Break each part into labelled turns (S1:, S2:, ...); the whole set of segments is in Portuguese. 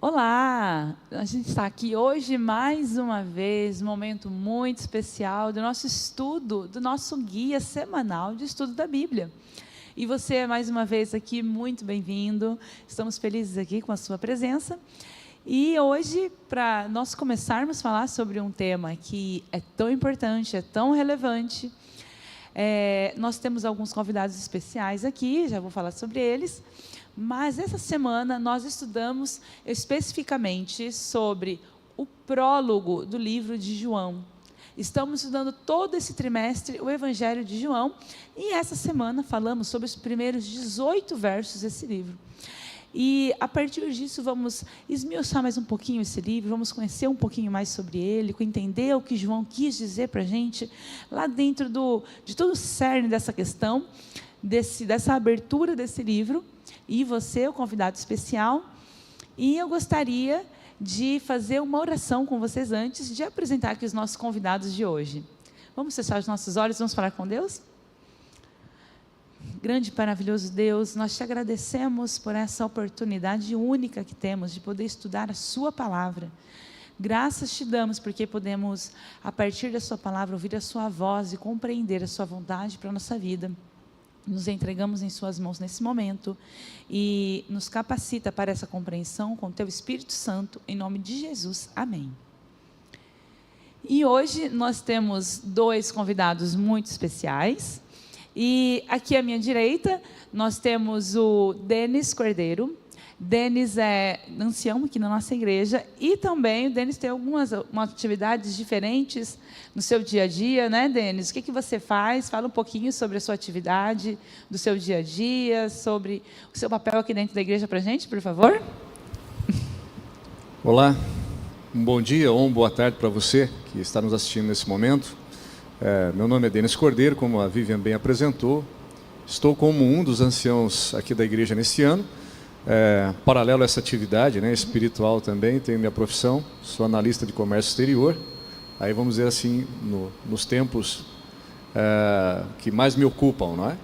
S1: Olá! A gente está aqui hoje mais uma vez, um momento muito especial do nosso estudo, do nosso guia semanal de estudo da Bíblia. E você, mais uma vez aqui, muito bem-vindo. Estamos felizes aqui com a sua presença. E hoje, para nós começarmos a falar sobre um tema que é tão importante, é tão relevante, nós temos alguns convidados especiais aqui, já vou falar sobre eles. Mas essa semana nós estudamos especificamente sobre o prólogo do livro de João. Estamos estudando todo esse trimestre o Evangelho de João e essa semana falamos sobre os primeiros 18 versos desse livro. E a partir disso vamos esmiuçar mais um pouquinho esse livro, vamos conhecer um pouquinho mais sobre ele, entender o que João quis dizer para a gente lá dentro de todo o cerne dessa questão, dessa abertura desse livro. E você, o convidado especial, e eu gostaria de fazer uma oração com vocês antes de apresentar aqui os nossos convidados de hoje. Vamos fechar os nossos olhos, vamos falar com Deus? Grande e maravilhoso Deus, nós te agradecemos por essa oportunidade única que temos de poder estudar a sua palavra. Graças te damos porque podemos, a partir da sua palavra, ouvir a sua voz e compreender a sua vontade para a nossa vida. Nos entregamos em suas mãos nesse momento e nos capacita para essa compreensão com o teu Espírito Santo, em nome de Jesus. Amém. E hoje nós temos dois convidados muito especiais. E aqui à minha direita nós temos o Denis Cordeiro. Denis é ancião aqui na nossa igreja e também o Denis tem algumas atividades diferentes no seu dia a dia, né, Denis? O que você faz? Fala um pouquinho sobre a sua atividade, do seu dia a dia, sobre o seu papel aqui dentro da igreja para a gente, por favor.
S2: Olá, um bom dia ou uma boa tarde para você que está nos assistindo nesse momento. Meu nome é Denis Cordeiro, como a Vivian bem apresentou. Estou como um dos anciãos aqui da igreja nesse ano. Paralelo a essa atividade, né, espiritual também, tenho minha profissão, sou analista de comércio exterior, aí vamos dizer assim, nos tempos que mais me ocupam, não é?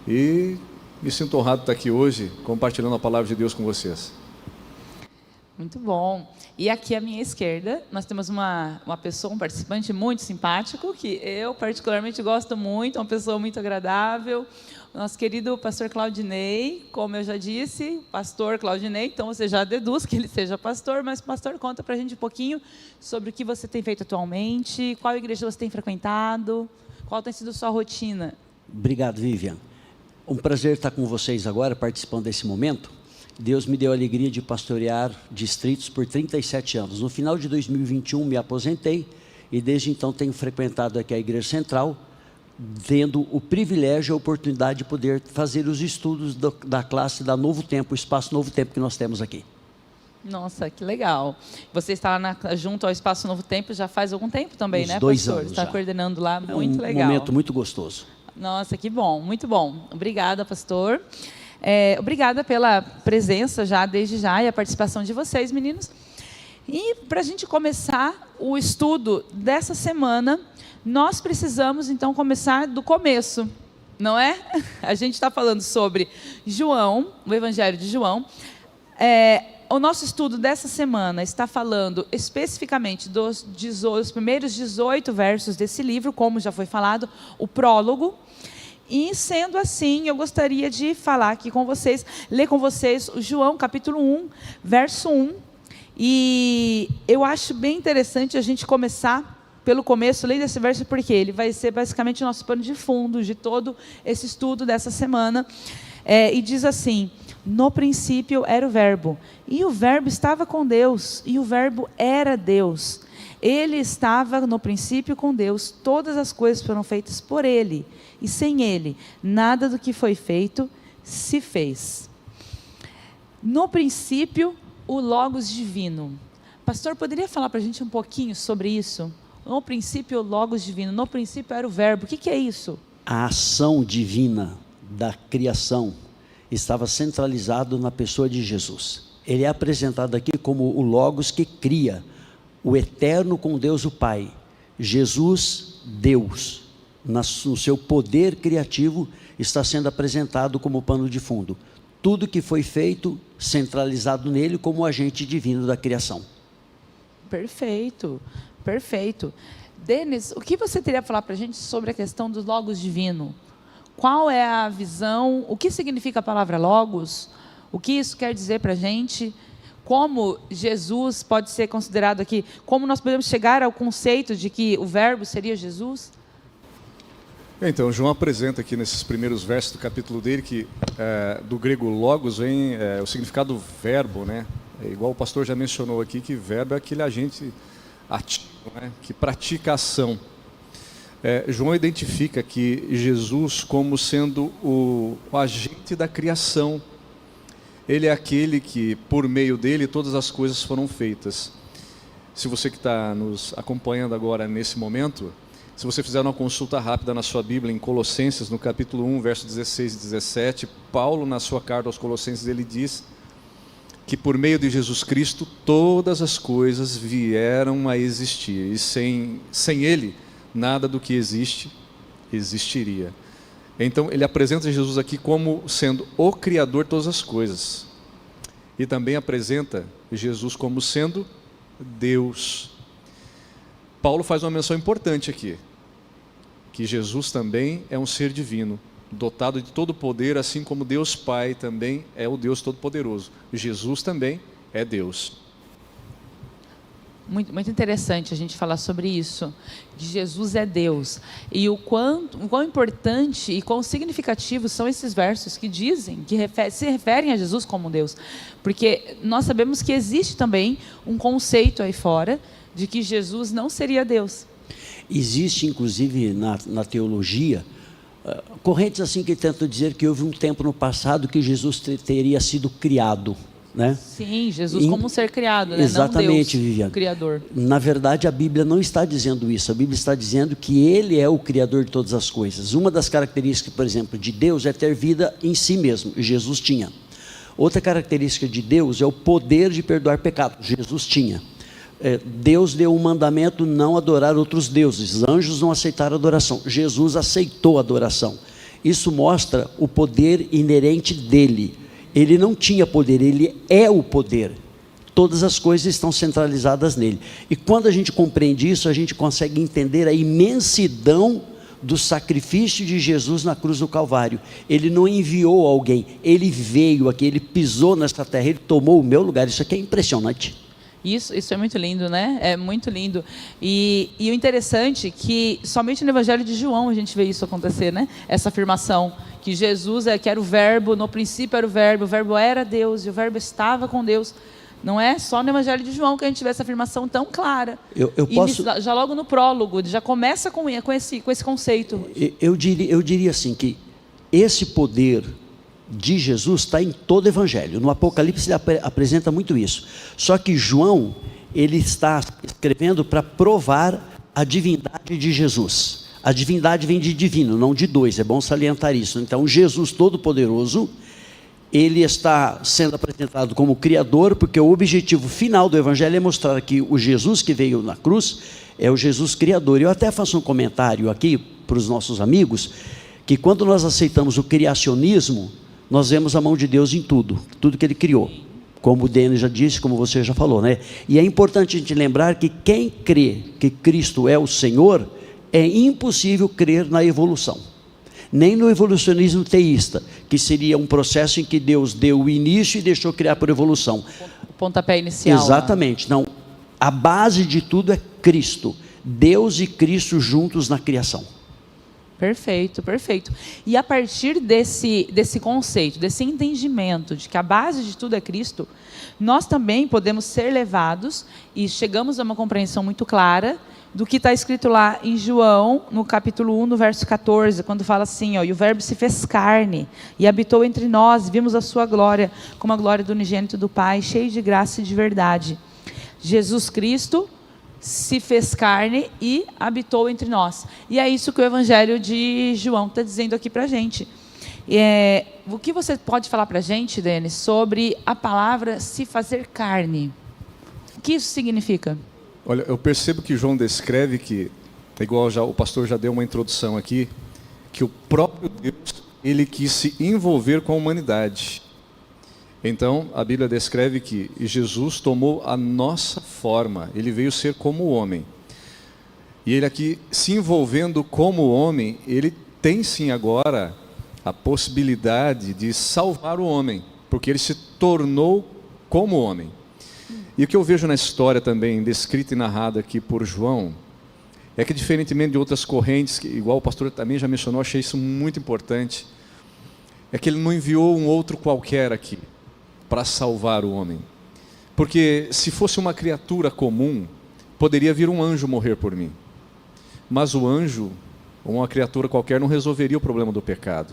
S2: E me sinto honrado de estar aqui hoje, compartilhando a palavra de Deus com vocês.
S1: Muito bom. E aqui à minha esquerda, nós temos uma pessoa, um participante muito simpático, que eu particularmente gosto muito, uma pessoa muito agradável, nosso querido pastor Claudinei, como eu já disse, pastor Claudinei, então você já deduz que ele seja pastor, mas pastor, conta para a gente um pouquinho sobre o que você tem feito atualmente, qual igreja você tem frequentado, qual tem sido a sua rotina.
S3: Obrigado, Vivian. Um prazer estar com vocês agora, participando desse momento. Deus me deu a alegria de pastorear distritos por 37 anos. No final de 2021 me aposentei e desde então tenho frequentado aqui a Igreja Central, tendo o privilégio e a oportunidade de poder fazer os estudos da classe da Novo Tempo, o Espaço Novo Tempo que nós temos aqui.
S1: Nossa, que legal. Você está junto ao Espaço Novo Tempo já faz algum tempo também, né,
S3: 2
S1: pastor?
S3: anos
S1: Está
S3: já.
S1: Coordenando lá, muito legal.
S3: Um momento muito gostoso.
S1: Nossa, que bom, muito bom. Obrigada, pastor. Obrigada pela presença desde já e a participação de vocês, meninos. E para a gente começar o estudo dessa semana, nós precisamos então começar do começo, não é? A gente está falando sobre João, o Evangelho de João. O nosso estudo dessa semana está falando especificamente dos primeiros 18 versos desse livro, como já foi falado, o prólogo. E sendo assim, eu gostaria de falar aqui com vocês, ler com vocês o João capítulo 1, verso 1. E eu acho bem interessante a gente começar pelo começo, ler desse verso, porque ele vai ser basicamente o nosso pano de fundo de todo esse estudo dessa semana. E diz assim: no princípio era o verbo, e o verbo estava com Deus, e o verbo era Deus. Ele estava no princípio com Deus, todas as coisas foram feitas por ele, e sem ele, nada do que foi feito se fez. No princípio, o Logos divino. Pastor, poderia falar para a gente um pouquinho sobre isso? No princípio, o Logos divino. No princípio era o verbo. O que é isso?
S3: A ação divina da criação estava centralizado na pessoa de Jesus. Ele é apresentado aqui como o Logos que cria, o eterno com Deus o Pai. Jesus, Deus, no seu poder criativo, está sendo apresentado como pano de fundo. tudo que foi feito centralizado nele como agente divino da criação.
S1: Perfeito, perfeito. Denis, o que você teria a falar para a gente sobre a questão do Logos divino? Qual é a visão? O que significa a palavra Logos? O que isso quer dizer para a gente? Como Jesus pode ser considerado aqui? Como nós podemos chegar ao conceito de que o verbo seria Jesus?
S2: Então, João apresenta aqui nesses primeiros versos do capítulo dele que do grego logos vem o significado verbo, né? É igual o pastor já mencionou aqui, que verbo é aquele agente ativo, né? Que pratica a ação. João identifica aqui Jesus como sendo o agente da criação. Ele é aquele que, por meio dele, todas as coisas foram feitas. Se você que está nos acompanhando agora nesse momento, se você fizer uma consulta rápida na sua Bíblia, em Colossenses, no capítulo 1, verso 16 e 17, Paulo, na sua carta aos Colossenses, ele diz que por meio de Jesus Cristo, todas as coisas vieram a existir. E sem ele, nada do que existe, existiria. Então, ele apresenta Jesus aqui como sendo o Criador de todas as coisas. E também apresenta Jesus como sendo Deus. Paulo faz uma menção importante aqui, que Jesus também é um ser divino, dotado de todo poder, assim como Deus Pai também é o Deus Todo-Poderoso. Jesus também é Deus.
S1: Muito interessante a gente falar sobre isso, que Jesus é Deus. E o quão importante e quão significativos são esses versos que dizem, que se referem a Jesus como Deus. Porque nós sabemos que existe também um conceito aí fora de que Jesus não seria Deus.
S3: Existe, inclusive, na teologia, correntes assim que tentam dizer que houve um tempo no passado que Jesus teria sido criado, né?
S1: Sim, Jesus como um ser criado, né?
S3: Exatamente,
S1: não Deus,
S3: Viviane.
S1: O Criador.
S3: Na verdade, a Bíblia não está dizendo isso. A Bíblia está dizendo que Ele é o Criador de todas as coisas. Uma das características, por exemplo, de Deus é ter vida em si mesmo. Jesus tinha. Outra característica de Deus é o poder de perdoar pecados. Jesus tinha. Deus deu um mandamento: não adorar outros deuses. Anjos não aceitaram adoração. Jesus aceitou a adoração. Isso mostra o poder inerente dele. Ele não tinha poder, ele é o poder. Todas as coisas estão centralizadas nele. E quando a gente compreende isso, a gente consegue entender a imensidão do sacrifício de Jesus na cruz do Calvário. Ele não enviou alguém, ele veio aqui, ele pisou nesta terra, ele tomou o meu lugar. Isso aqui é impressionante.
S1: Isso é muito lindo, né? É muito lindo. E o interessante é que somente no Evangelho de João a gente vê isso acontecer, né? Essa afirmação que Jesus que era o verbo, no princípio era o verbo era Deus e o verbo estava com Deus. Não é só no Evangelho de João que a gente vê essa afirmação tão clara.
S3: Eu posso...
S1: Já logo no prólogo, já começa com esse conceito.
S3: Eu diria assim, que esse poder de Jesus está em todo o Evangelho. No Apocalipse ele apresenta muito isso. Só que João, ele está escrevendo para provar a divindade de Jesus. A divindade vem de divino, não de dois, é bom salientar isso. Então Jesus Todo-Poderoso, ele está sendo apresentado como Criador, porque o objetivo final do Evangelho é mostrar que o Jesus que veio na cruz é o Jesus Criador. Eu até faço um comentário aqui para os nossos amigos, que quando nós aceitamos o criacionismo, nós vemos a mão de Deus em tudo que Ele criou, como o Denis já disse, como você já falou, né? E é importante a gente lembrar que quem crê que Cristo é o Senhor, é impossível crer na evolução, nem no evolucionismo teísta, que seria um processo em que Deus deu o início e deixou criar por evolução.
S1: O pontapé inicial.
S3: Exatamente, não, a base de tudo é Cristo, Deus e Cristo juntos na criação.
S1: Perfeito, perfeito. E a partir desse conceito, desse entendimento de que a base de tudo é Cristo, nós também podemos ser levados e chegamos a uma compreensão muito clara do que está escrito lá em João, no capítulo 1, no verso 14, quando fala assim, e o verbo se fez carne e habitou entre nós, vimos a sua glória, como a glória do unigênito do Pai, cheio de graça e de verdade. Jesus Cristo se fez carne e habitou entre nós. E é isso que o Evangelho de João está dizendo aqui para a gente. O que você pode falar para a gente, Denis, sobre a palavra se fazer carne? O que isso significa?
S2: Olha, eu percebo que João descreve que, igual o pastor já deu uma introdução aqui, que o próprio Deus, ele quis se envolver com a humanidade. Então, a Bíblia descreve que Jesus tomou a nossa forma, ele veio ser como homem. E ele aqui, se envolvendo como homem, ele tem sim agora a possibilidade de salvar o homem, porque ele se tornou como homem. E o que eu vejo na história também, descrita e narrada aqui por João, é que diferentemente de outras correntes, que, igual o pastor também já mencionou, achei isso muito importante, é que ele não enviou um outro qualquer aqui para salvar o homem. Porque se fosse uma criatura comum, poderia vir um anjo morrer por mim. Mas o anjo, ou uma criatura qualquer, não resolveria o problema do pecado.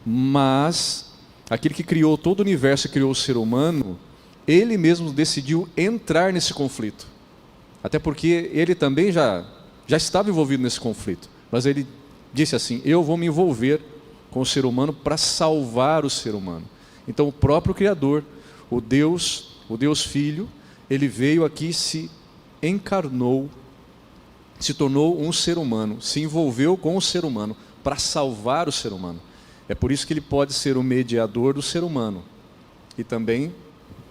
S2: Mas aquele que criou todo o universo e criou o ser humano, ele mesmo decidiu entrar nesse conflito. Até porque ele também já estava envolvido nesse conflito. Mas ele disse assim: eu vou me envolver com o ser humano para salvar o ser humano. Então o próprio Criador, o Deus Filho, ele veio aqui, se encarnou, se tornou um ser humano, se envolveu com o ser humano para salvar o ser humano. É por isso que ele pode ser o mediador do ser humano. E também,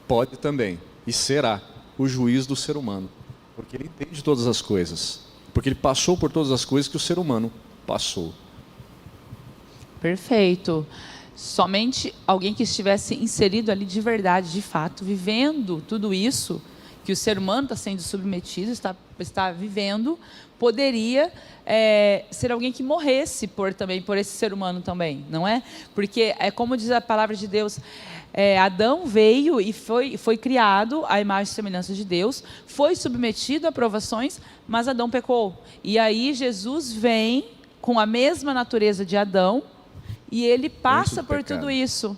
S2: pode também, e será, o juiz do ser humano. Porque ele entende todas as coisas. Porque ele passou por todas as coisas que o ser humano passou.
S1: Perfeito. Somente alguém que estivesse inserido ali de verdade, de fato, vivendo tudo isso que o ser humano está sendo submetido, está vivendo, poderia ser alguém que morresse por esse ser humano também, não é? Porque é como diz a palavra de Deus, Adão veio e foi criado à imagem e semelhança de Deus, foi submetido a provações, mas Adão pecou. E aí Jesus vem com a mesma natureza de Adão, e ele passa por tudo isso,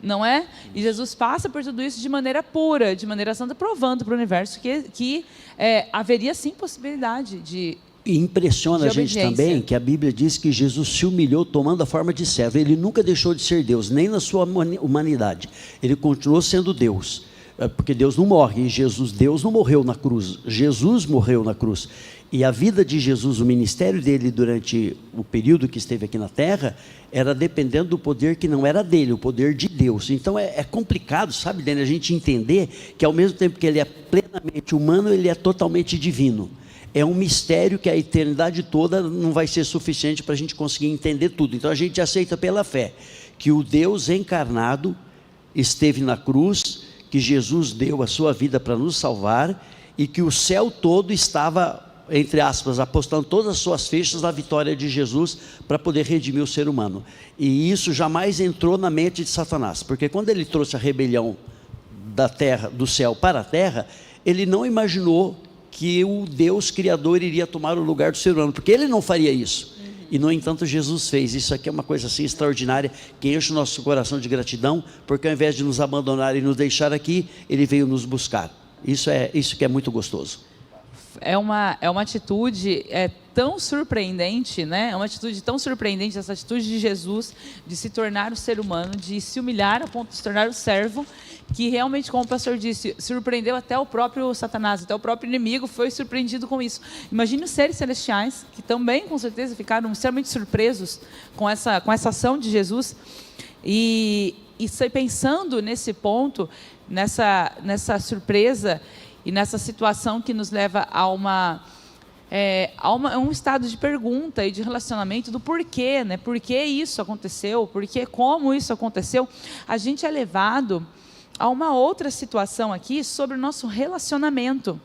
S1: não é? E Jesus passa por tudo isso de maneira pura, de maneira santa, provando para o universo que haveria sim possibilidade de...
S3: E impressiona a gente também que a Bíblia diz que Jesus se humilhou tomando a forma de servo. Ele nunca deixou de ser Deus, nem na sua humanidade. Ele continuou sendo Deus, porque Deus não morre. E Deus não morreu na cruz, Jesus morreu na cruz. E a vida de Jesus, o ministério dele durante o período que esteve aqui na terra, era dependendo do poder que não era dele, o poder de Deus. Então é complicado, sabe, Dani, a gente entender que ao mesmo tempo que ele é plenamente humano, ele é totalmente divino. É um mistério que a eternidade toda não vai ser suficiente para a gente conseguir entender tudo. Então a gente aceita pela fé que o Deus encarnado esteve na cruz, que Jesus deu a sua vida para nos salvar e que o céu todo estava, entre aspas, apostando todas as suas fichas na vitória de Jesus para poder redimir o ser humano. E isso jamais entrou na mente de Satanás, porque quando ele trouxe a rebelião da terra, do céu para a terra, ele não imaginou que o Deus Criador iria tomar o lugar do ser humano, porque ele não faria isso. E no entanto Jesus fez. Isso aqui é uma coisa assim extraordinária, que enche o nosso coração de gratidão, porque ao invés de nos abandonar e nos deixar aqui, ele veio nos buscar. Isso que é muito gostoso.
S1: É uma atitude tão surpreendente, né? É uma atitude tão surpreendente, essa atitude de Jesus, de se tornar o ser humano, de se humilhar a ponto de se tornar o servo, que realmente, como o pastor disse, surpreendeu até o próprio Satanás, até o próprio inimigo foi surpreendido com isso. Imagine os seres celestiais, que também, com certeza, ficaram extremamente surpresos com essa ação de Jesus. E pensando nesse ponto, nessa surpresa, e nessa situação que nos leva a um estado de pergunta e de relacionamento do porquê, né? Por que isso aconteceu? Como isso aconteceu? A gente é levado a uma outra situação aqui sobre o nosso relacionamento,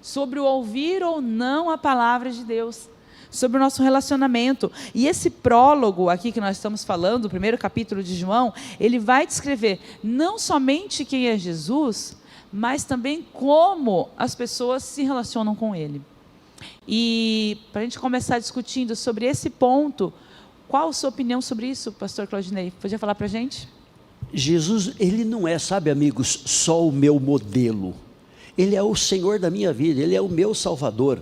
S1: sobre o ouvir ou não a palavra de Deus, sobre o nosso relacionamento. E esse prólogo aqui que nós estamos falando, o primeiro capítulo de João, ele vai descrever não somente quem é Jesus, mas também como as pessoas se relacionam com ele. E para a gente começar discutindo sobre esse ponto, qual a sua opinião sobre isso, pastor Claudinei? Podia falar para a gente?
S3: Jesus, ele não é, sabe, amigos, só o meu modelo. Ele é o Senhor da minha vida, ele é o meu Salvador.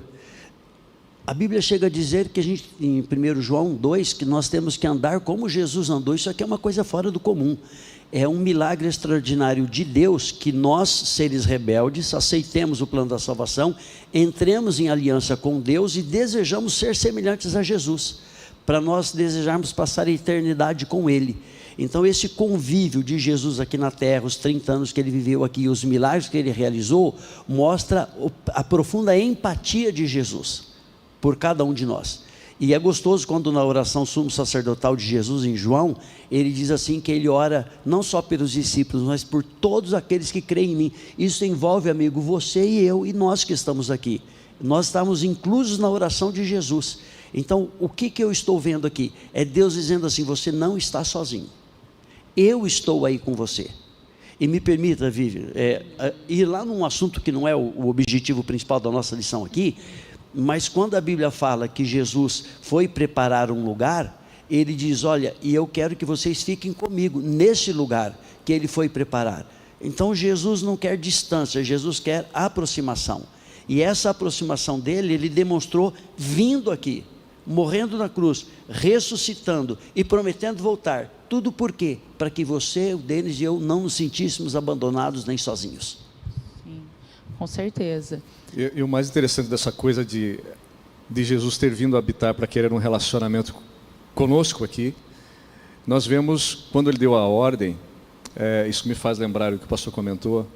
S3: A Bíblia chega a dizer que em 1 João 2, que nós temos que andar como Jesus andou. Isso aqui é uma coisa fora do comum. É um milagre extraordinário de Deus que nós, seres rebeldes, aceitemos o plano da salvação, entremos em aliança com Deus e desejamos ser semelhantes a Jesus, para nós desejarmos passar a eternidade com Ele. Então esse convívio de Jesus aqui na terra, os 30 anos que ele viveu aqui, os milagres que ele realizou, mostra a profunda empatia de Jesus por cada um de nós. E é gostoso quando na oração sumo sacerdotal de Jesus em João, ele diz assim que ele ora não só pelos discípulos, mas por todos aqueles que creem em mim. Isso envolve, amigo, você e eu e nós que estamos aqui. Nós estamos inclusos na oração de Jesus. Então, o que eu estou vendo aqui? É Deus dizendo assim, você não está sozinho. Eu estou aí com você. E me permita, Vivian, ir lá num assunto que não é o objetivo principal da nossa lição aqui, mas quando a Bíblia fala que Jesus foi preparar um lugar, ele diz, olha, e eu quero que vocês fiquem comigo nesse lugar que ele foi preparar. Então Jesus não quer distância, Jesus quer aproximação. E essa aproximação dele, ele demonstrou vindo aqui, morrendo na cruz, ressuscitando e prometendo voltar. Tudo por quê? Para que você, o Denis e eu não nos sentíssemos abandonados nem sozinhos.
S1: Sim, com certeza.
S2: E o mais interessante dessa coisa de Jesus ter vindo habitar para querer um relacionamento conosco aqui, nós vemos quando ele deu a ordem, isso me faz lembrar o que o pastor comentou,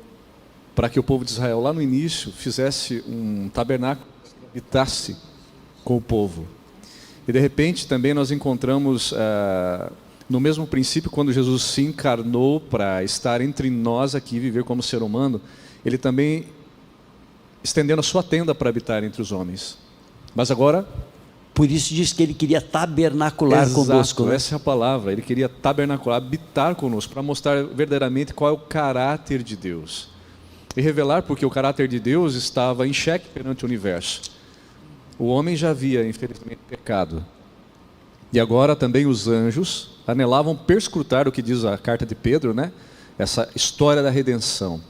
S2: para que o povo de Israel lá no início fizesse um tabernáculo que habitasse com o povo. E de repente também nós encontramos no mesmo princípio, quando Jesus se encarnou para estar entre nós aqui, viver como ser humano, ele também estendendo a sua tenda para habitar entre os homens. Mas agora...
S3: Por isso diz que ele queria tabernacular conosco. Né?
S2: Essa é a palavra. Ele queria tabernacular, habitar conosco, para mostrar verdadeiramente qual é o caráter de Deus. E revelar porque o caráter de Deus estava em xeque perante o universo. O homem já havia, infelizmente, pecado. E agora também os anjos anelavam perscrutar o que diz a carta de Pedro, né? Essa história da redenção.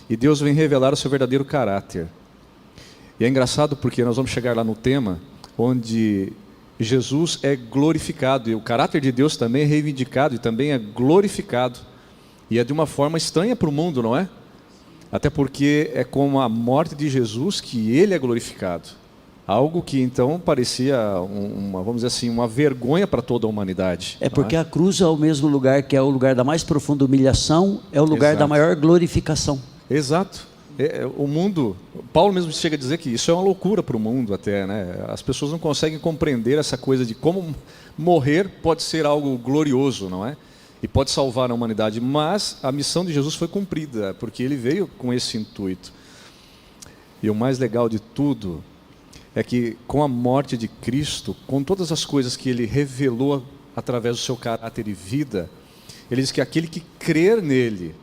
S2: E Deus vem revelar o seu verdadeiro caráter. E é engraçado porque nós vamos chegar lá no tema onde Jesus é glorificado e o caráter de Deus também é reivindicado e também é glorificado. E é de uma forma estranha para o mundo, não é? Até porque é com a morte de Jesus que ele é glorificado. Algo que então parecia vamos dizer assim, uma vergonha para toda a humanidade.
S3: É porque a cruz é o mesmo lugar que é o lugar da mais profunda humilhação, é o lugar da maior glorificação.
S2: Exato. O mundo, Paulo mesmo chega a dizer que isso é uma loucura para o mundo até, né? As pessoas não conseguem compreender essa coisa de como morrer pode ser algo glorioso, não é? E pode salvar a humanidade, mas a missão de Jesus foi cumprida, porque ele veio com esse intuito. E o mais legal de tudo é que com a morte de Cristo, com todas as coisas que ele revelou através do seu caráter e vida, ele diz que aquele que crer nele,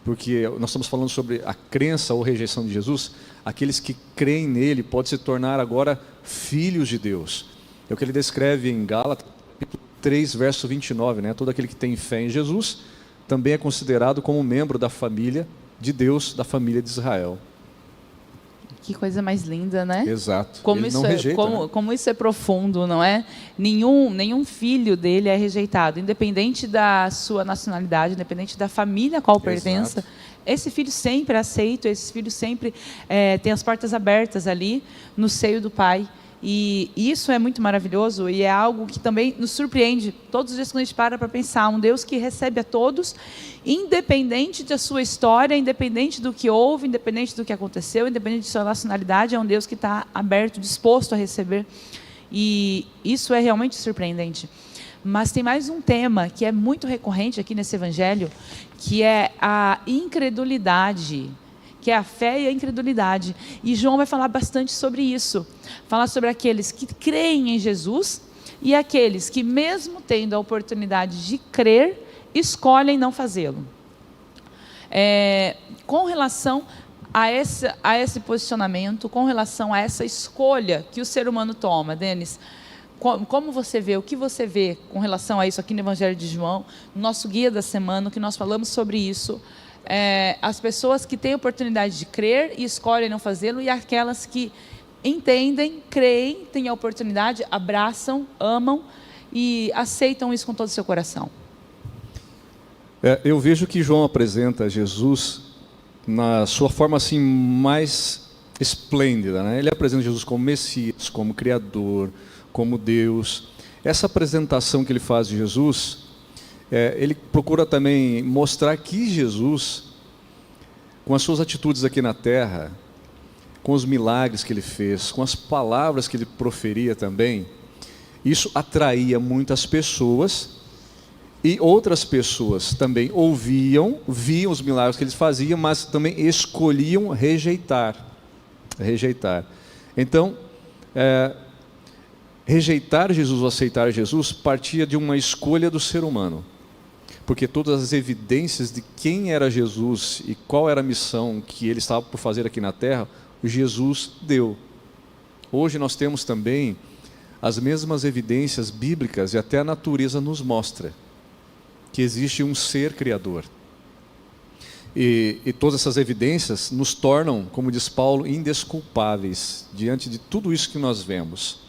S2: porque nós estamos falando sobre a crença ou rejeição de Jesus, aqueles que creem nele podem se tornar agora filhos de Deus. É o que ele descreve em Gálatas, capítulo 3, verso 29, né? Todo aquele que tem fé em Jesus também é considerado como membro da família de Deus, da família de Israel.
S1: Que coisa mais linda, né?
S2: Exato.
S1: Como
S2: ele
S1: isso
S2: não rejeita, né?
S1: Como isso é profundo, não é? Nenhum filho dele é rejeitado, independente da sua nacionalidade, independente da família a qual pertença.
S2: Exato.
S1: Esse filho sempre é aceito, esse filho sempre tem as portas abertas ali no seio do Pai. E isso é muito maravilhoso e é algo que também nos surpreende todos os dias quando a gente para pensar. Um Deus que recebe a todos, independente da sua história, independente do que houve, independente do que aconteceu, independente de sua nacionalidade, é um Deus que está aberto, disposto a receber. E isso é realmente surpreendente. Mas tem mais um tema que é muito recorrente aqui nesse evangelho, que é a incredulidade, que é a fé e a incredulidade. E João vai falar bastante sobre isso. Falar sobre aqueles que creem em Jesus e aqueles que, mesmo tendo a oportunidade de crer, escolhem não fazê-lo. Com relação a esse posicionamento, com relação a essa escolha que o ser humano toma, Denis, como você vê, o que você vê com relação a isso aqui no Evangelho de João, no nosso guia da semana, que nós falamos sobre isso, as pessoas que têm a oportunidade de crer e escolhem não fazê-lo, e aquelas que entendem, creem, têm a oportunidade, abraçam, amam e aceitam isso com todo o seu coração.
S2: Eu vejo que João apresenta Jesus na sua forma assim mais esplêndida, né? Ele apresenta Jesus como Messias, como Criador, como Deus. Essa apresentação que ele faz de Jesus ele procura também mostrar que Jesus, com as suas atitudes aqui na terra, com os milagres que ele fez, com as palavras que ele proferia também, isso atraía muitas pessoas, e outras pessoas também ouviam, viam os milagres que ele fazia, mas também escolhiam rejeitar. Então, rejeitar Jesus ou aceitar Jesus partia de uma escolha do ser humano, porque todas as evidências de quem era Jesus e qual era a missão que ele estava por fazer aqui na terra, Jesus deu. Hoje nós temos também as mesmas evidências bíblicas, e até a natureza nos mostra que existe um ser criador. E todas essas evidências nos tornam, como diz Paulo, indesculpáveis diante de tudo isso que nós vemos.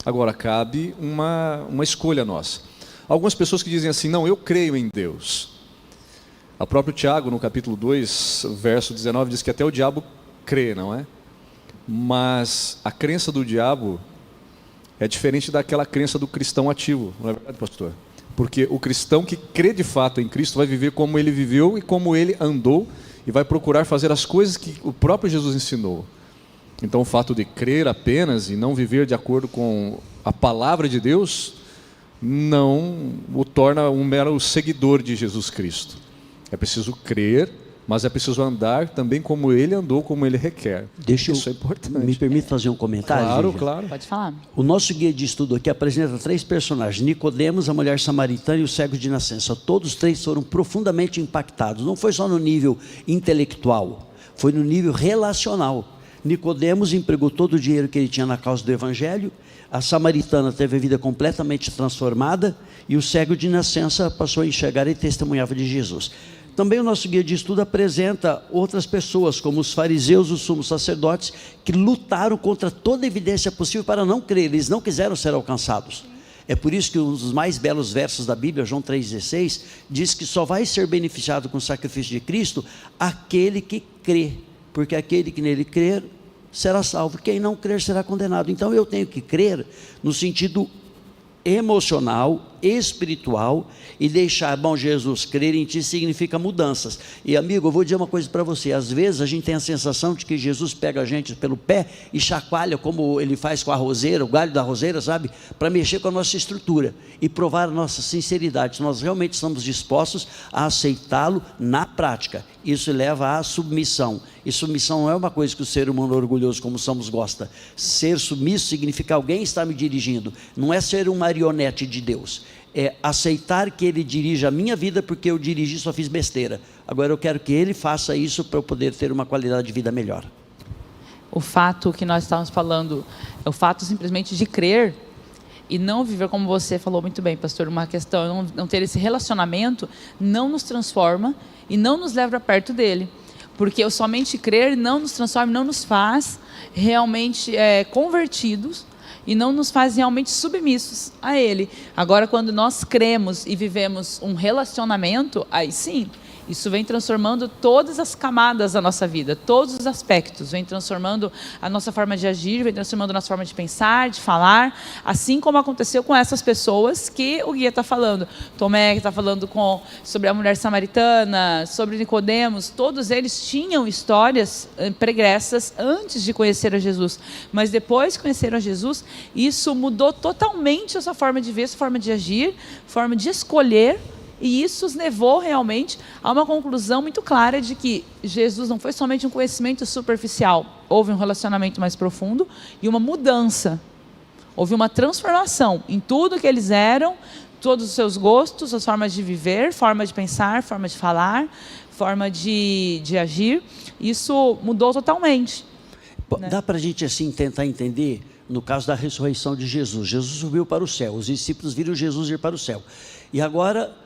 S2: Agora, cabe uma escolha nossa. Algumas pessoas que dizem assim, não, eu creio em Deus. O próprio Tiago, no capítulo 2, verso 19, diz que até o diabo crê, não é? Mas a crença do diabo é diferente daquela crença do cristão ativo, não é verdade, pastor? Porque o cristão que crê de fato em Cristo vai viver como ele viveu e como ele andou, e vai procurar fazer as coisas que o próprio Jesus ensinou. Então o fato de crer apenas e não viver de acordo com a palavra de Deus, não o torna um mero seguidor de Jesus Cristo. É preciso crer, mas é preciso andar também como ele andou, como ele requer. Isso é importante.
S3: Me permite fazer um comentário?
S2: Claro,
S3: Vivian?
S2: claro.
S1: Pode falar.
S3: O nosso guia de estudo aqui apresenta 3 personagens: Nicodemos, a mulher samaritana e o cego de nascença. Todos 3 foram profundamente impactados. Não foi só no nível intelectual, foi no nível relacional. Nicodemos empregou todo o dinheiro que ele tinha na causa do evangelho. A samaritana teve a vida completamente transformada, e o cego de nascença passou a enxergar e testemunhava de Jesus. Também o nosso guia de estudo apresenta outras pessoas, como os fariseus, os sumos sacerdotes, que lutaram contra toda evidência possível para não crer. Eles não quiseram ser alcançados. É por isso que um dos mais belos versos da Bíblia, João 3,16, diz que só vai ser beneficiado com o sacrifício de Cristo aquele que crê, porque aquele que nele crer será salvo, quem não crer será condenado. Então eu tenho que crer no sentido emocional, espiritual, e deixar, bom, Jesus, crer em ti significa mudanças. E amigo, eu vou dizer uma coisa para você: às vezes a gente tem a sensação de que Jesus pega a gente pelo pé e chacoalha, como ele faz com a roseira, o galho da roseira, sabe, para mexer com a nossa estrutura e provar a nossa sinceridade, se nós realmente estamos dispostos a aceitá-lo na prática. Isso leva à submissão, e submissão não é uma coisa que o ser humano orgulhoso como somos gosta. Ser submisso significa alguém está me dirigindo, não é ser uma marionete de Deus, é aceitar que Ele dirija a minha vida, porque eu dirigi, só fiz besteira. Agora eu quero que Ele faça isso para eu poder ter uma qualidade de vida melhor.
S1: O fato que nós estávamos falando é o fato simplesmente de crer e não viver, como você falou muito bem, pastor, uma questão, não ter esse relacionamento, não nos transforma e não nos leva perto dele. Porque somente crer não nos transforma, não nos faz realmente convertidos, e não nos faz realmente submissos a Ele. Agora, quando nós cremos e vivemos um relacionamento, aí sim, isso vem transformando todas as camadas da nossa vida, todos os aspectos, vem transformando a nossa forma de agir, vem transformando a nossa forma de pensar, de falar, assim como aconteceu com essas pessoas que o guia está falando. Tomé, que está falando sobre a mulher samaritana, sobre Nicodemos, todos eles tinham histórias pregressas antes de conhecer a Jesus, mas depois que conheceram a Jesus, isso mudou totalmente a sua forma de ver, a sua forma de agir, forma de escolher. E isso os levou realmente a uma conclusão muito clara de que Jesus não foi somente um conhecimento superficial. Houve um relacionamento mais profundo e uma mudança. Houve uma transformação em tudo que eles eram, todos os seus gostos, as formas de viver, forma de pensar, forma de falar, forma de agir. Isso mudou totalmente. Né?
S3: Dá para a gente assim tentar entender, no caso da ressurreição de Jesus. Jesus subiu para o céu, os discípulos viram Jesus ir para o céu. E agora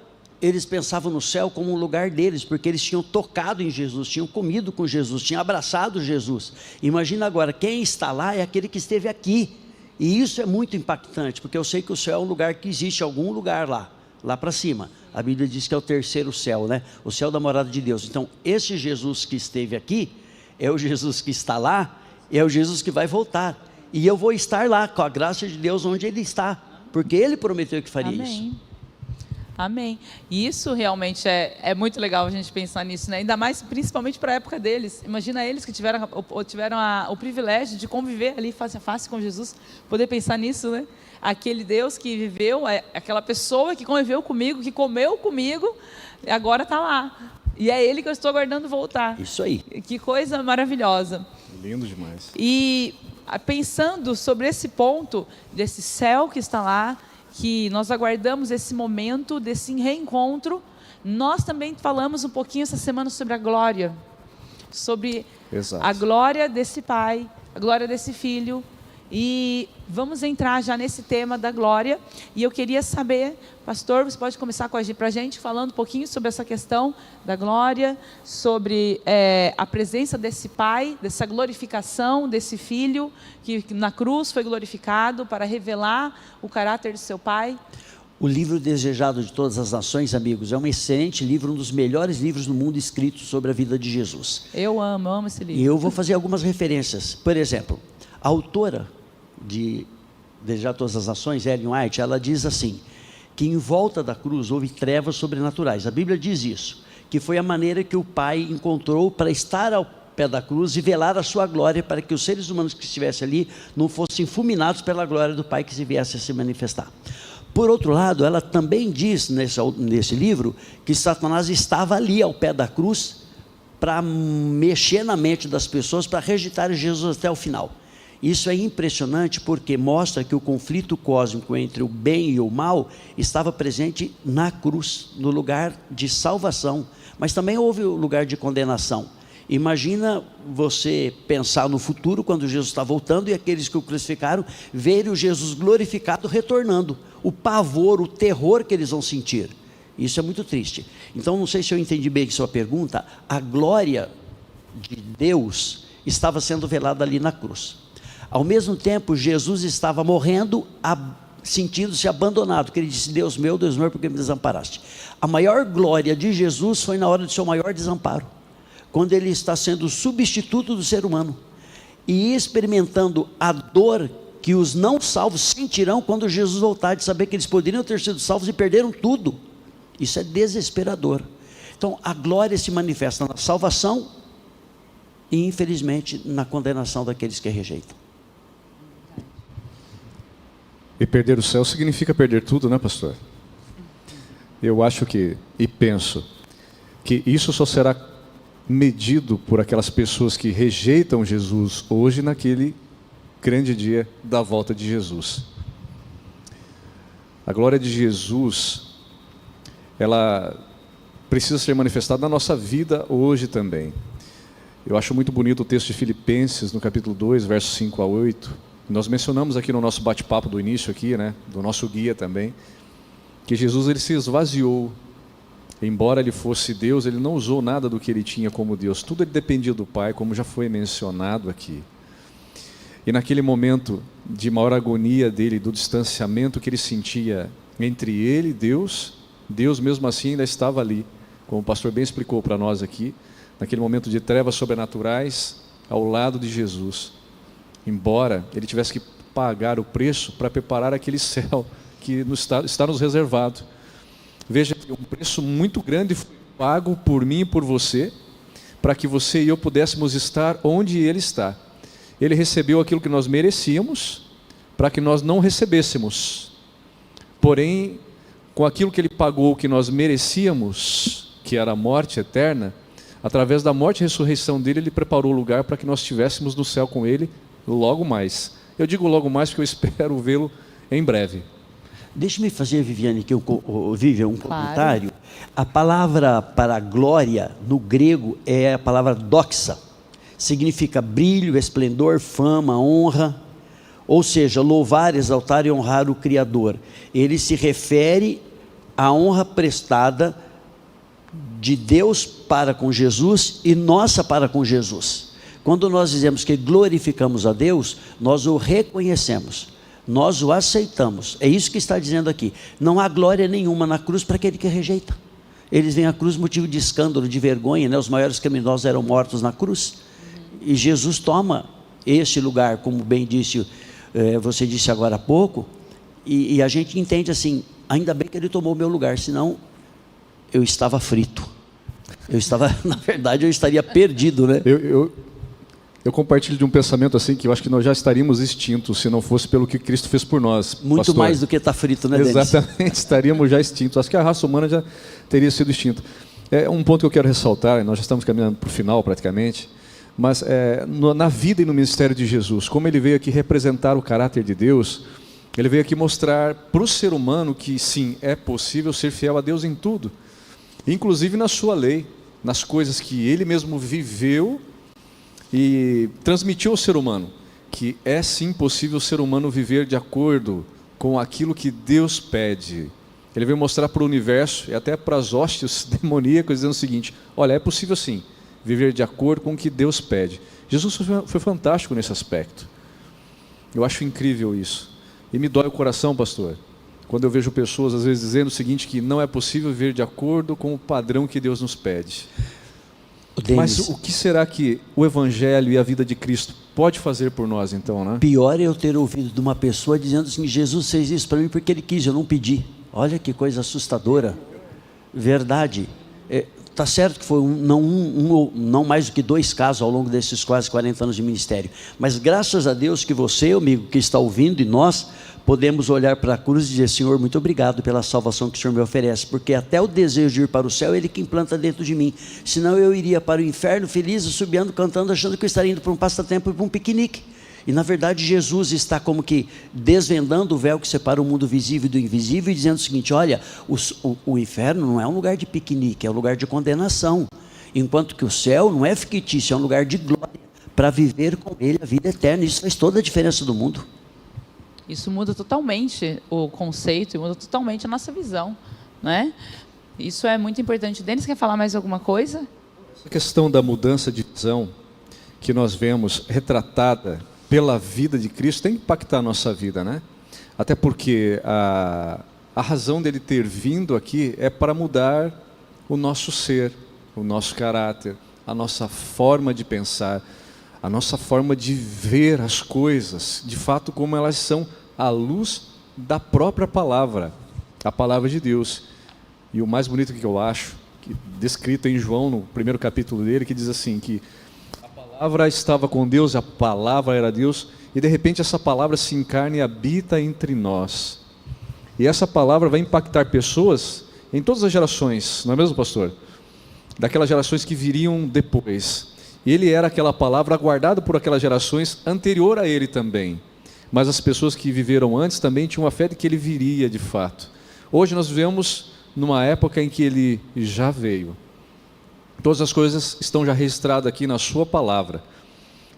S3: eles pensavam no céu como um lugar deles, porque eles tinham tocado em Jesus, tinham comido com Jesus, tinham abraçado Jesus. Imagina agora, quem está lá é aquele que esteve aqui. E isso é muito impactante, porque eu sei que o céu é um lugar que existe, algum lugar lá para cima. A Bíblia diz que é o terceiro céu, né? O céu da morada de Deus. Então, esse Jesus que esteve aqui, é o Jesus que está lá, é o Jesus que vai voltar. E eu vou estar lá, com a graça de Deus, onde Ele está, porque Ele prometeu que faria
S1: Amém.
S3: isso.
S1: Amém. E isso realmente é muito legal a gente pensar nisso, né? Ainda mais, principalmente para a época deles. Imagina eles que tiveram o privilégio de conviver ali face a face com Jesus, poder pensar nisso, né? Aquele Deus que viveu, aquela pessoa que conviveu comigo, que comeu comigo, agora está lá. E é Ele que eu estou aguardando voltar.
S3: Isso aí.
S1: Que coisa maravilhosa.
S2: Lindo demais.
S1: E pensando sobre esse ponto, desse céu que está lá, que nós aguardamos esse momento, desse reencontro, nós também falamos um pouquinho essa semana sobre a glória, sobre
S2: Exato.
S1: a glória desse pai, a glória desse filho, e vamos entrar já nesse tema da glória, e eu queria saber, pastor, você pode começar com a gente falando um pouquinho sobre essa questão da glória, sobre a presença desse pai, dessa glorificação desse filho, que na cruz foi glorificado para revelar o caráter de seu pai.
S3: O livro Desejado de Todas as Nações, amigos, é um excelente livro, um dos melhores livros do mundo escritos sobre a vida de Jesus.
S1: Eu amo esse livro.
S3: E eu vou fazer algumas referências. Por exemplo, a autora de Desejado de Todas as Nações, Ellen White, ela diz assim, que em volta da cruz houve trevas sobrenaturais. A Bíblia diz isso, que foi a maneira que o Pai encontrou para estar ao pé da cruz e velar a sua glória, para que os seres humanos que estivessem ali não fossem fulminados pela glória do Pai que se viesse a se manifestar. Por outro lado, ela também diz nesse livro que Satanás estava ali ao pé da cruz para mexer na mente das pessoas, para rejeitar Jesus até o final. Isso é impressionante porque mostra que o conflito cósmico entre o bem e o mal estava presente na cruz, no lugar de salvação, mas também houve o lugar de condenação. Imagina você pensar no futuro, quando Jesus está voltando, e aqueles que o crucificaram, verem o Jesus glorificado retornando, o pavor, o terror que eles vão sentir. Isso é muito triste. Então, não sei se eu entendi bem a sua pergunta, a glória de Deus estava sendo velada ali na cruz. Ao mesmo tempo, Jesus estava morrendo, sentindo-se abandonado, que ele disse, Deus meu, por que me desamparaste? A maior glória de Jesus foi na hora do seu maior desamparo, quando ele está sendo o substituto do ser humano, e experimentando a dor que os não salvos sentirão quando Jesus voltar, de saber que eles poderiam ter sido salvos e perderam tudo. Isso é desesperador. Então, a glória se manifesta na salvação e, infelizmente, na condenação daqueles que a rejeitam.
S2: E perder o céu significa perder tudo, né, pastor? Eu acho que, e penso, que isso só será medido por aquelas pessoas que rejeitam Jesus hoje, naquele grande dia da volta de Jesus. A glória de Jesus, ela precisa ser manifestada na nossa vida hoje também. Eu acho muito bonito o texto de Filipenses, no capítulo 2, versos 5 a 8. Nós mencionamos aqui no nosso bate-papo do início aqui, né, do nosso guia também, que Jesus ele se esvaziou. Embora ele fosse Deus, ele não usou nada do que ele tinha como Deus. Tudo ele dependia do Pai, como já foi mencionado aqui. E naquele momento de maior agonia dele, do distanciamento que ele sentia entre ele e Deus, Deus mesmo assim ainda estava ali, como o pastor bem explicou para nós aqui, naquele momento de trevas sobrenaturais, ao lado de Jesus. Embora ele tivesse que pagar o preço para preparar aquele céu que está nos reservado. Veja que um preço muito grande foi pago por mim e por você, para que você e eu pudéssemos estar onde Ele está. Ele recebeu aquilo que nós merecíamos, para que nós não recebêssemos. Porém, com aquilo que Ele pagou, que nós merecíamos, que era a morte eterna, através da morte e ressurreição dele, Ele preparou o lugar para que nós estivéssemos no céu com Ele logo mais. Eu digo logo mais porque eu espero vê-lo em breve.
S3: Deixe-me fazer, Viviane, aqui um comentário. A palavra para glória, no grego, é a palavra doxa. Significa brilho, esplendor, fama, honra. Ou seja, louvar, exaltar e honrar o Criador. Ele se refere à honra prestada de Deus para com Jesus e nossa para com Jesus. Quando nós dizemos que glorificamos a Deus, nós o reconhecemos, nós o aceitamos. É isso que está dizendo aqui. Não há glória nenhuma na cruz para aquele que rejeita. Eles vêm à cruz motivo de escândalo, de vergonha, né? Os maiores criminosos eram mortos na cruz. E Jesus toma este lugar, como bem disse, você disse agora há pouco, e a gente entende assim, ainda bem que ele tomou o meu lugar, senão eu estava frito. Na verdade, eu estaria perdido, né?
S2: Eu compartilho de um pensamento assim, que eu acho que nós já estaríamos extintos se não fosse pelo que Cristo fez por nós.
S3: Muito
S2: pastor.
S3: mais do que estar frito, né, Denis?
S2: Exatamente, estaríamos já extintos. Acho que a raça humana já teria sido extinta. É um ponto que eu quero ressaltar, nós já estamos caminhando para o final praticamente, mas na vida e no ministério de Jesus, como ele veio aqui representar o caráter de Deus, ele veio aqui mostrar para o ser humano que sim, é possível ser fiel a Deus em tudo, inclusive na sua lei, nas coisas que ele mesmo viveu e transmitiu ao ser humano, que é sim possível o ser humano viver de acordo com aquilo que Deus pede. Ele veio mostrar para o universo e até para as hostes demoníacas, dizendo o seguinte: olha, é possível sim viver de acordo com o que Deus pede. Jesus foi fantástico nesse aspecto. Eu acho incrível isso. E me dói o coração, pastor, quando eu vejo pessoas às vezes dizendo o seguinte, que não é possível viver de acordo com o padrão que Deus nos pede. Mas o que será que o Evangelho e a vida de Cristo pode fazer por nós então, né?
S3: Pior é eu ter ouvido de uma pessoa dizendo assim: Jesus fez isso para mim porque ele quis, eu não pedi. Olha que coisa assustadora. Verdade. Está certo que foi não mais do que 2 casos ao longo desses quase 40 anos de ministério. Mas graças a Deus que você, amigo, que está ouvindo, e nós podemos olhar para a cruz e dizer: Senhor, muito obrigado pela salvação que o Senhor me oferece, porque até o desejo de ir para o céu, Ele que implanta dentro de mim. Senão eu iria para o inferno feliz, subindo, cantando, achando que eu estaria indo para um passatempo e para um piquenique. E na verdade Jesus está como que desvendando o véu que separa o mundo visível do invisível e dizendo o seguinte: olha, o inferno não é um lugar de piquenique, é um lugar de condenação, enquanto que o céu não é fictício, é um lugar de glória, para viver com Ele a vida eterna. Isso faz toda a diferença do mundo.
S1: Isso muda totalmente o conceito e muda totalmente a nossa visão, né? Isso é muito importante. Denis, quer falar mais alguma coisa?
S2: Essa questão da mudança de visão que nós vemos retratada pela vida de Cristo tem que impactar a nossa vida, né? Até porque a razão dele ter vindo aqui é para mudar o nosso ser, o nosso caráter, a nossa forma de pensar, a nossa forma de ver as coisas, de fato como elas são à luz da própria palavra, a palavra de Deus. E o mais bonito que eu acho, descrito em João, no primeiro capítulo dele, que diz assim, que a palavra estava com Deus, a palavra era Deus, e de repente essa palavra se encarna e habita entre nós. E essa palavra vai impactar pessoas em todas as gerações, não é mesmo, pastor? Daquelas gerações que viriam depois. Ele era aquela palavra aguardada por aquelas gerações anterior a ele também. Mas as pessoas que viveram antes também tinham a fé de que ele viria de fato. Hoje nós vivemos numa época em que ele já veio. Todas as coisas estão já registradas aqui na sua palavra.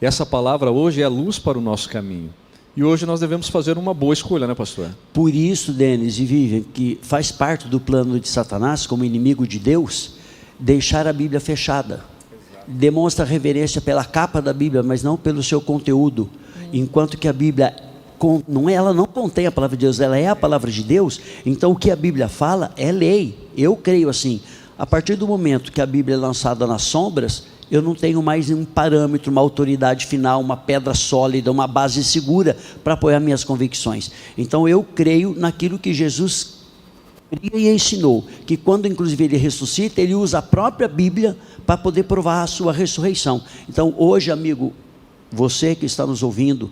S2: E essa palavra hoje é a luz para o nosso caminho. E hoje nós devemos fazer uma boa escolha, né, pastor?
S3: Por isso, Denis e Vivian, que faz parte do plano de Satanás, como inimigo de Deus, deixar a Bíblia fechada. Demonstra reverência pela capa da Bíblia, mas não pelo seu conteúdo. Enquanto que a Bíblia, ela não contém a palavra de Deus, ela é a palavra de Deus. Então o que a Bíblia fala é lei. Eu creio assim. A partir do momento que a Bíblia é lançada nas sombras, eu não tenho mais nenhum parâmetro, uma autoridade final, uma pedra sólida, uma base segura para apoiar minhas convicções. Então eu creio naquilo que Jesus cria e ensinou, que quando inclusive ele ressuscita, ele usa a própria Bíblia para poder provar a sua ressurreição. Então hoje, amigo, você que está nos ouvindo,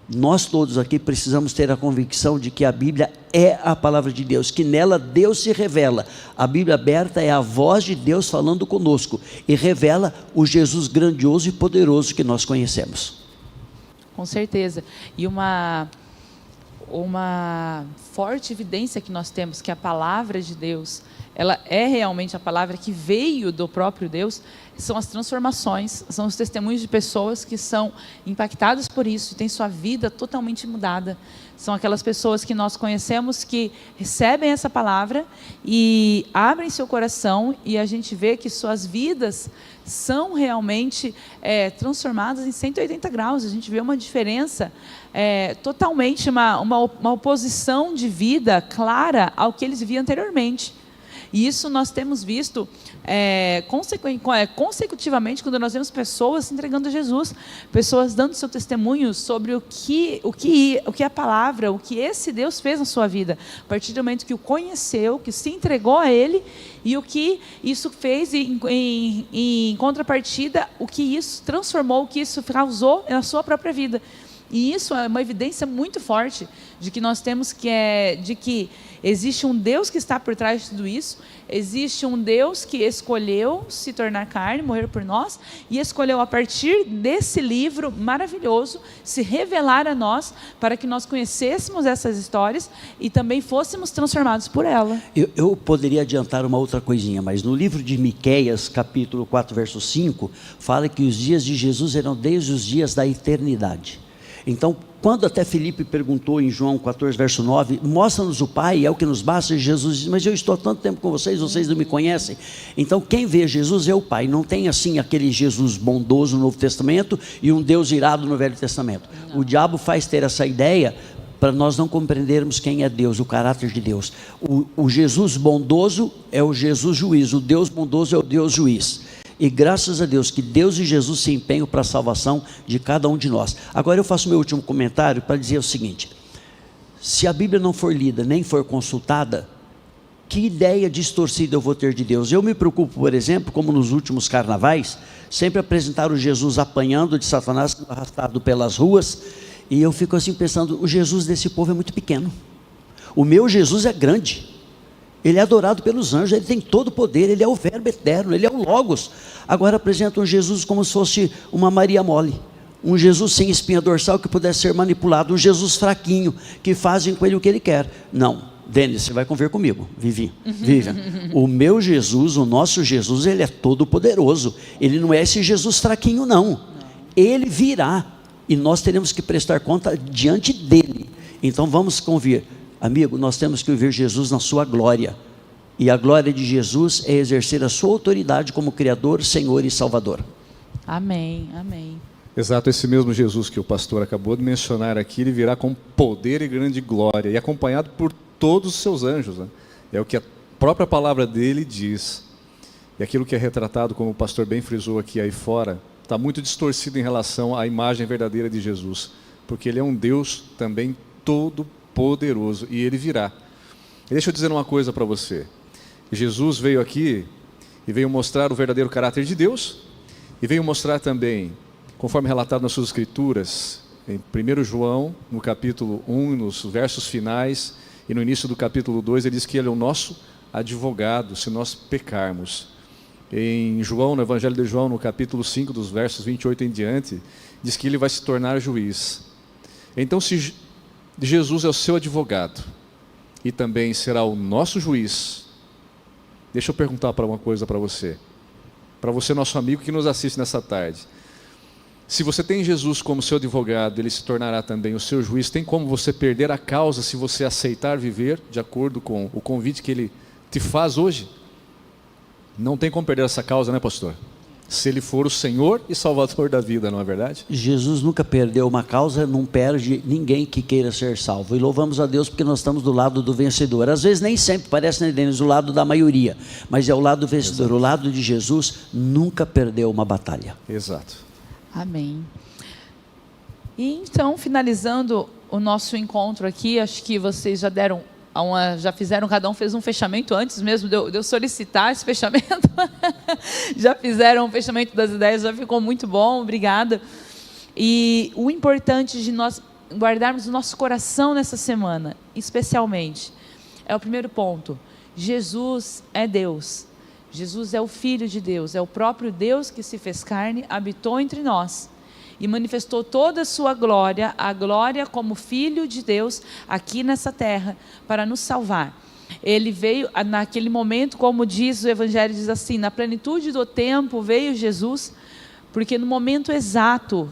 S3: nós todos aqui precisamos ter a convicção de que a Bíblia é a palavra de Deus, que nela Deus se revela. A Bíblia aberta é a voz de Deus falando conosco e revela o Jesus grandioso e poderoso que nós conhecemos.
S1: Com certeza. E uma forte evidência que nós temos que a palavra de Deus, ela é realmente a palavra que veio do próprio Deus, são as transformações, são os testemunhos de pessoas que são impactadas por isso e têm sua vida totalmente mudada. São aquelas pessoas que nós conhecemos que recebem essa palavra e abrem seu coração e a gente vê que suas vidas são realmente transformadas em 180 graus. A gente vê uma diferença totalmente, uma oposição de vida clara ao que eles viam anteriormente. E isso nós temos visto consecutivamente quando nós vemos pessoas se entregando a Jesus, pessoas dando seu testemunho sobre o que a palavra, o que esse Deus fez na sua vida, a partir do momento que o conheceu, que se entregou a Ele, e o que isso fez em contrapartida, o que isso transformou, o que isso causou na sua própria vida. E isso é uma evidência muito forte de que nós temos de que existe um Deus que está por trás de tudo isso, existe um Deus que escolheu se tornar carne, morrer por nós, e escolheu a partir desse livro maravilhoso se revelar a nós para que nós conhecêssemos essas histórias e também fôssemos transformados por ela.
S3: Eu poderia adiantar uma outra coisinha, mas no livro de Miqueias, capítulo 4, verso 5, fala que os dias de Jesus eram desde os dias da eternidade. Então, quando até Filipe perguntou em João 14, verso 9, mostra-nos o Pai, é o que nos basta, Jesus diz, mas eu estou há tanto tempo com vocês não me conhecem. Então, quem vê Jesus é o Pai, não tem assim aquele Jesus bondoso no Novo Testamento e um Deus irado no Velho Testamento. Não. O diabo faz ter essa ideia para nós não compreendermos quem é Deus, o caráter de Deus. O Jesus bondoso é o Jesus juiz, o Deus bondoso é o Deus juiz. E graças a Deus que Deus e Jesus se empenham para a salvação de cada um de nós. Agora eu faço meu último comentário para dizer o seguinte: se a Bíblia não for lida nem for consultada, que ideia distorcida eu vou ter de Deus? Eu me preocupo, por exemplo, como nos últimos carnavais, sempre apresentaram Jesus apanhando de Satanás, arrastado pelas ruas, e eu fico assim pensando, o Jesus desse povo é muito pequeno, o meu Jesus é grande. Ele é adorado pelos anjos, ele tem todo o poder, ele é o verbo eterno, ele é o Logos. Agora apresentam um Jesus como se fosse uma Maria mole, um Jesus sem espinha dorsal que pudesse ser manipulado, um Jesus fraquinho, que fazem com ele o que ele quer. Não, Denis, você vai conver comigo, Vivian. O meu Jesus, o nosso Jesus, ele é todo poderoso, ele não é esse Jesus fraquinho não, ele virá, e nós teremos que prestar conta diante dele. Então vamos convir. Amigo, nós temos que ver Jesus na sua glória, e a glória de Jesus é exercer a sua autoridade como Criador, Senhor e Salvador.
S1: Amém, amém.
S2: Exato, esse mesmo Jesus que o pastor acabou de mencionar aqui, ele virá com poder e grande glória, e acompanhado por todos os seus anjos, né? É o que a própria palavra dele diz, e aquilo que é retratado, como o pastor bem frisou aqui aí fora, está muito distorcido em relação à imagem verdadeira de Jesus, porque ele é um Deus também todo poderoso, e ele virá. E deixa eu dizer uma coisa para você: Jesus veio aqui e veio mostrar o verdadeiro caráter de Deus, e veio mostrar também, conforme relatado nas suas escrituras, em 1 João, no capítulo 1, nos versos finais, e no início do capítulo 2, ele diz que ele é o nosso advogado, se nós pecarmos. Em João, no Evangelho de João, no capítulo 5, dos versos 28 em diante, diz que ele vai se tornar juiz. Então, se Jesus é o seu advogado e também será o nosso juiz, deixa eu perguntar uma coisa para você, nosso amigo que nos assiste nessa tarde. Se você tem Jesus como seu advogado, ele se tornará também o seu juiz. Tem como você perder a causa se você aceitar viver de acordo com o convite que ele te faz hoje? Não tem como perder essa causa, né, pastor? Se ele for o Senhor e Salvador da vida, não é verdade?
S3: Jesus nunca perdeu uma causa, não perde ninguém que queira ser salvo. E louvamos a Deus porque nós estamos do lado do vencedor. Às vezes nem sempre parece, né, Denis, o lado da maioria, mas é o lado do vencedor. Exato. O lado de Jesus nunca perdeu uma batalha.
S2: Exato.
S1: Amém. E então, finalizando o nosso encontro aqui, acho que vocês já fizeram, cada um fez um fechamento antes mesmo de eu solicitar esse fechamento. Já fizeram um fechamento das ideias, já ficou muito bom, obrigada. E o importante de nós guardarmos o nosso coração nessa semana, especialmente, é o primeiro ponto: Jesus é Deus, Jesus é o Filho de Deus, é o próprio Deus que se fez carne, habitou entre nós e manifestou toda a sua glória, a glória como Filho de Deus aqui nessa terra, para nos salvar. Ele veio naquele momento, como diz o Evangelho, diz assim, na plenitude do tempo veio Jesus, porque no momento exato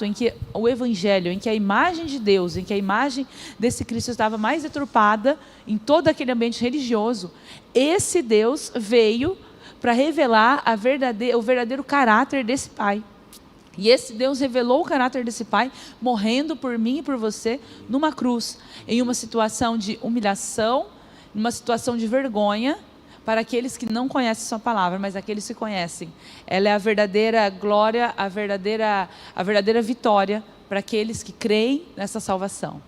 S1: em que o Evangelho, em que a imagem de Deus, em que a imagem desse Cristo estava mais deturpada em todo aquele ambiente religioso, esse Deus veio para revelar o verdadeiro caráter desse Pai. E esse Deus revelou o caráter desse Pai, morrendo por mim e por você, numa cruz, em uma situação de humilhação, numa situação de vergonha, para aqueles que não conhecem sua palavra, mas aqueles que conhecem. Ela é a verdadeira glória, a verdadeira vitória para aqueles que creem nessa salvação.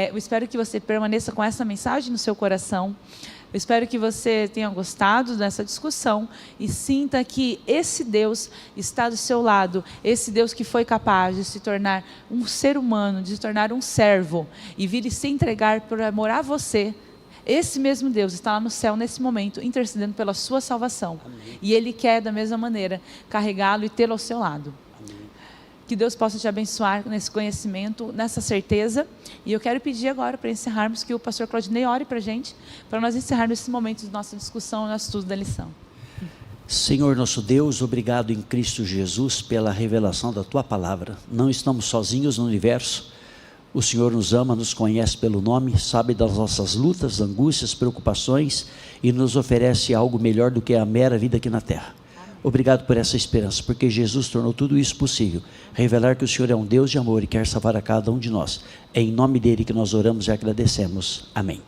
S1: Eu espero que você permaneça com essa mensagem no seu coração. Eu espero que você tenha gostado dessa discussão e sinta que esse Deus está do seu lado, esse Deus que foi capaz de se tornar um ser humano, de se tornar um servo e vir e se entregar por amor a você. Esse mesmo Deus está lá no céu nesse momento, intercedendo pela sua salvação. Amém. E Ele quer, da mesma maneira, carregá-lo e tê-lo ao seu lado. Amém. Que Deus possa te abençoar nesse conhecimento, nessa certeza. E eu quero pedir agora, para encerrarmos, que o pastor Claudinei ore para a gente, para nós encerrarmos esse momento de nossa discussão, nosso estudo da lição.
S3: Senhor nosso Deus, obrigado em Cristo Jesus pela revelação da Tua palavra. Não estamos sozinhos no universo. O Senhor nos ama, nos conhece pelo nome, sabe das nossas lutas, angústias, preocupações e nos oferece algo melhor do que a mera vida aqui na terra. Obrigado por essa esperança, porque Jesus tornou tudo isso possível. Revelar que o Senhor é um Deus de amor e quer salvar a cada um de nós. É em nome dele que nós oramos e agradecemos. Amém.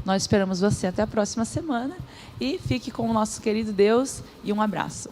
S1: Nós esperamos você até a próxima semana e fique com o nosso querido Deus e um abraço.